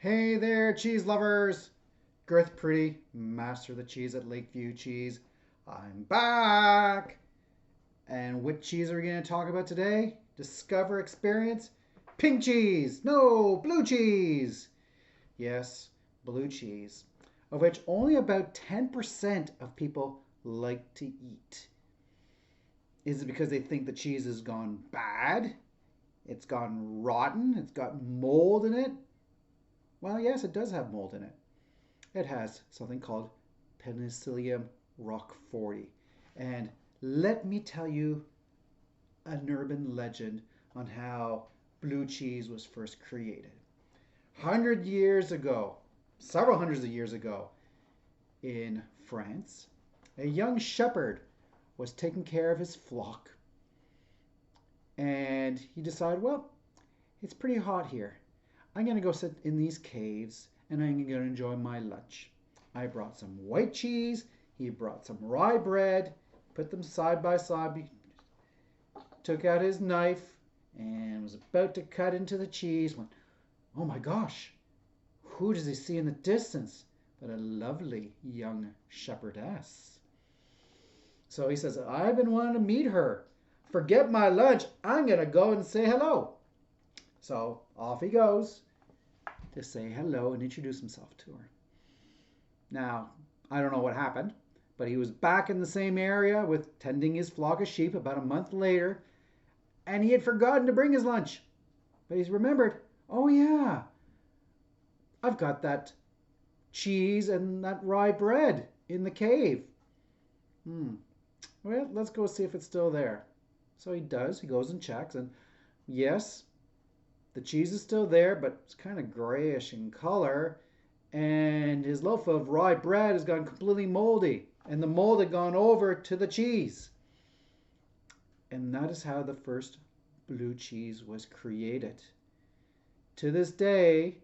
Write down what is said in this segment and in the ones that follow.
Hey there, cheese lovers! Girth Pretty, master of the cheese at Lakeview Cheese. I'm back! And what cheese are we going to talk about today? Discover, experience? Pink cheese! No, blue cheese! Yes, blue cheese, of which only about 10% of people like to eat. Is it because they think the cheese has gone bad? It's gone rotten? It's got mold in it? Well, yes, it does have mold in it. It has something called Penicillium roqueforti. And let me tell you an urban legend on how blue cheese was first created. 100 years ago, several hundreds of years ago, in France, a young shepherd was taking care of his flock. And he decided, well, it's pretty hot here. I'm going to go sit in these caves and I'm going to enjoy my lunch. I brought some white cheese. He brought some rye bread, put them side by side, took out his knife and was about to cut into the cheese when, oh my gosh, who does he see in the distance but a lovely young shepherdess? So he says, I've been wanting to meet her. Forget my lunch. I'm going to go and say hello. So off he goes to say hello and introduce himself to her. Now, I don't know what happened, but he was back in the same area with tending his flock of sheep about a month later, and he had forgotten to bring his lunch. But he's remembered, oh yeah, I've got that cheese and that rye bread in the cave. Well, let's go see if it's still there. So he does. He goes and checks, and yes, the cheese is still there, but it's kind of grayish in color. And his loaf of rye bread has gone completely moldy. And the mold had gone over to the cheese. And that is how the first blue cheese was created. To this day,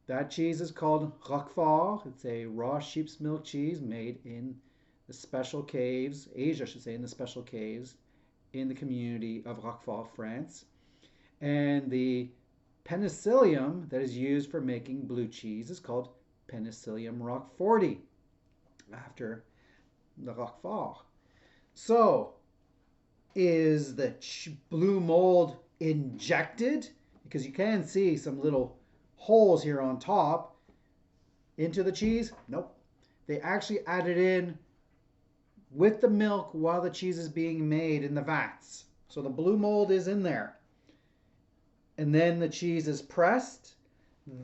that cheese is called Rockfall. It's a raw sheep's milk cheese made in the special caves, Asia, I should say, in the special caves in the community of Rockfall, France. And the penicillium that is used for making blue cheese is called Penicillium roqueforti, after the Rockfall. So, is the blue mold injected? Because you can see some little holes here on top into the cheese. Nope. They actually added in with the milk while the cheese is being made in the vats. So the blue mold is in there. And then the cheese is pressed.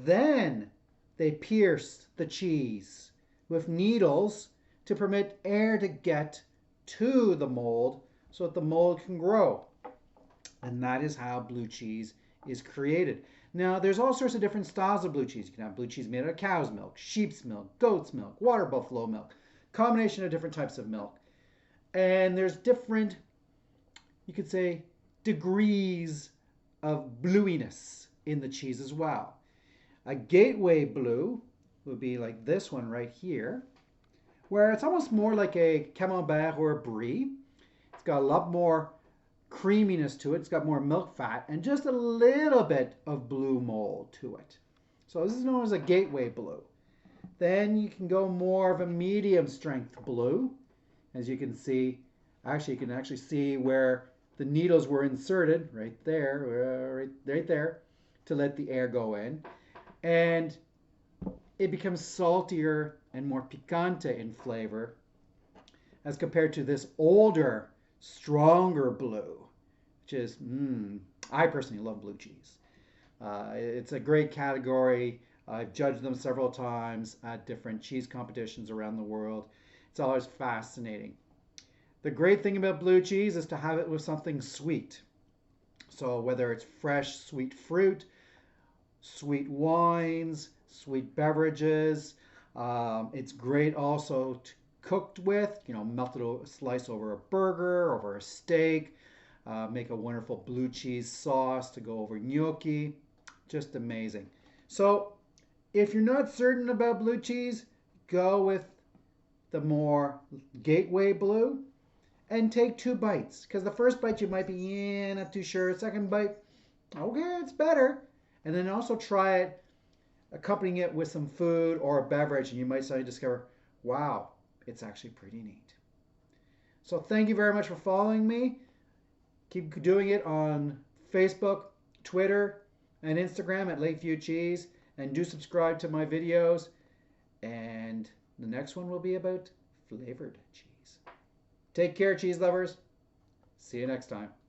Then they pierce the cheese with needles to permit air to get to the mold so that the mold can grow. And that is how blue cheese is created. Now, there's all sorts of different styles of blue cheese. You can have blue cheese made out of cow's milk, sheep's milk, goat's milk, water buffalo milk, combination of different types of milk. And there's different, you could say, degrees of bluiness in the cheese as well. A gateway blue would be like this one right here, where it's almost more like a camembert or a brie. It's got a lot more creaminess to it. It's got more milk fat and just a little bit of blue mold to it. So this is known as a gateway blue. Then you can go more of a medium strength blue. As you can see, you can actually see where the needles were inserted right there, right there, to let the air go in. And it becomes saltier and more picante in flavor as compared to this older, stronger blue, which is, I personally love blue cheese. It's a great category. I've judged them several times at different cheese competitions around the world. It's always fascinating. The great thing about blue cheese is to have it with something sweet. So whether it's fresh sweet fruit, sweet wines, sweet beverages, it's great also cooked with, melted slice over a burger, over a steak, make a wonderful blue cheese sauce to go over gnocchi. Just amazing. So if you're not certain about blue cheese, go with the more gateway blue and take 2 bites. Because the first bite you might be, not too sure. Second bite, okay, it's better. And then also try it accompanying it with some food or a beverage, and you might suddenly discover, wow, it's actually pretty neat. So thank you very much for following me. Keep doing it on Facebook, Twitter, and Instagram at Lakeview Cheese. And do subscribe to my videos. And the next one will be about flavored cheese. Take care, cheese lovers. See you next time.